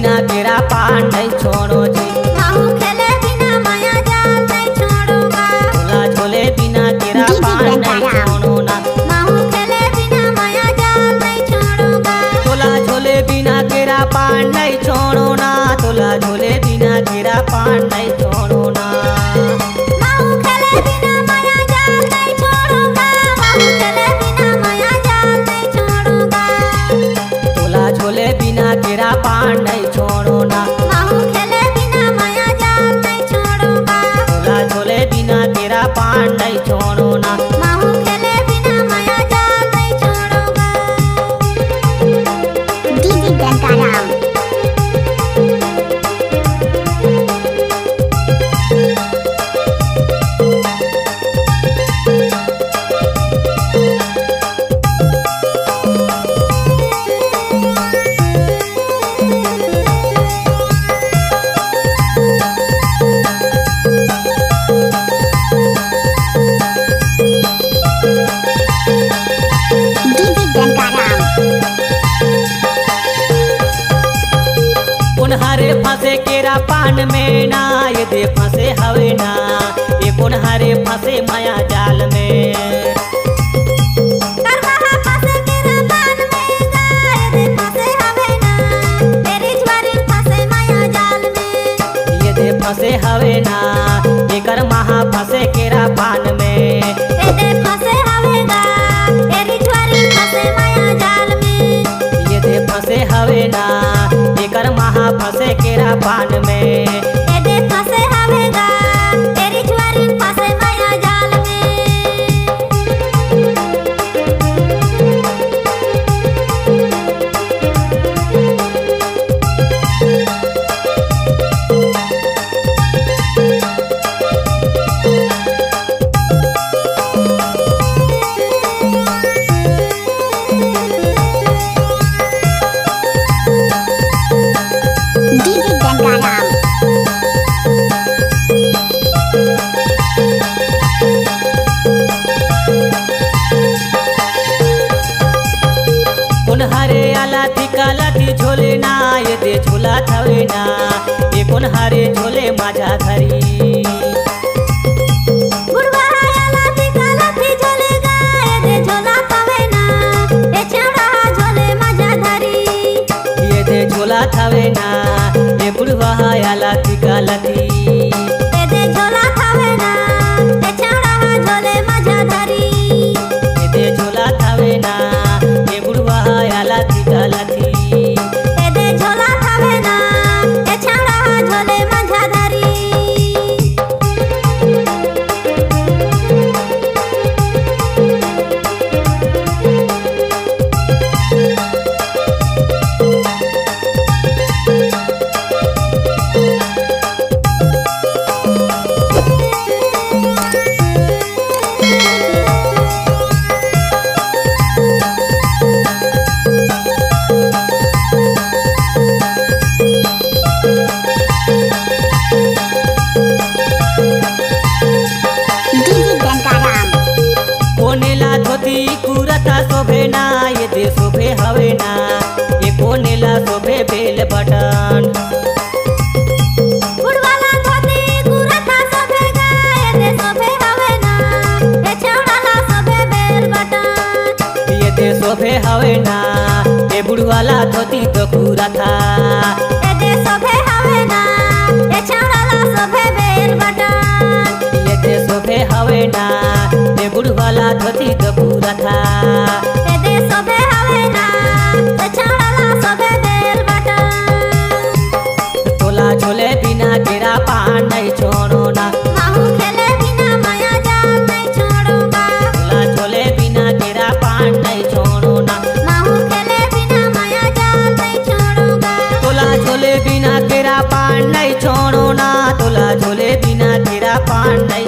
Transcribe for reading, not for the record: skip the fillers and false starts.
बिना तेरा पान नहीं छोड़ो जी। माहू खेले बिना माया जाल नहीं छोड़ूंगा। झोला झोले बिना तेरा पान नहीं छोड़ो ना। माहू खेले बिना माया जाल नहीं छोड़ूंगा। झोला झोले बिना तेरा पान नहीं छोड़ो ना। झोला झोले बिना तेरा पान नहीं छोड़ो ना। माहू खेले बिना माया जाल नहीं छोड़ूंगा। माहू खेले बिना माया जाल नहीं छोड़ूंगा। झोला झोले बिना तेरा पान नहीं छोड़ो ना। माहू खेले बिना माया जाल नहीं छोड़ूंगा। झोला झोले बिना तेरा पान नहीं छोड़ो ना। माहू खेले बिना माया जाल नहीं छोड़ूंगा। डीजे गंगाराम। पुनहरे फंसे केरा पान में ना। ये दे फंसे हवे ना। ये पुनहरे फंसे माया जाल में। करवाहा फंसे केरा पान में गाय दे फंसे हवे ना। तेरी ज्वारी फंसे माया जाल में। ये दे फंसे हवे ना। ये कर महा फंसे केरा पान में। ये दे फंसे हवे गा। तेरी ज्वारी फंसे माया जाल में। ये दे फंसे हवे ना। ये कर महा फंसे केरा पान में। ये दे फंसे हवे गा। तेरी ज्वारी फंसे माया जाल में। डीजे गंगाराम। पुनहरे आला तिका लाती झोले ना। ये दे झोला थवे ना। ये पुनहरे झोले माझा घरी। बुढ़वा आला तिका लाती झोले गा। ये दे झोला थवे ना। ये छेवड़ा झोले माझा धरी। ये दे झोला थवे ना। ये बुढ़वा आला तिका लाती। ये दे झोला थवे ना। ये छेवड़ा झोले माझा धरी। ये दे झोला थवे ना। ये बुढ़वा आला तिका लाती। ये दे झोला थवे ना। ये छेवड़ा झोले माझा धरी। डीजे गंगाराम। कोनेला धोती कुरता शोभे ना। ये दे शोभे हवे ना। ये कोनेला शोभे बेल बटन। बुढ़वाला धोती कुरता शोभे गा। ये दे शोभे हवे ना। ये छेवड़ाला शोभे बेल बटन। ये दे शोभे हवे ना। ये बुढ़वाला धोती तो कुरता। ये दे शोभे हवे ना। ये छेवड़ाला शोभे बेल बटन। ये दे शोभे हवे ना। ये बुढ़वाला धोती तो कुरता। ये दे शोभे हवे ना। ये छेवड़ाला शोभे बेल बटन। झोला झोले बिना तेरा पान नहीं छोड़ो ना। माहू खेले बिना माया जाल नहीं छोड़ूंगा। झोला झोले बिना तेरा पान नहीं छोड़ो ना। माहू खेले बिना माया जाल नहीं छोड़ूंगा। झोला झोले बिना तेरा पान नहीं छोड़ो ना। झोला झोले बिना तेरा पान नहीं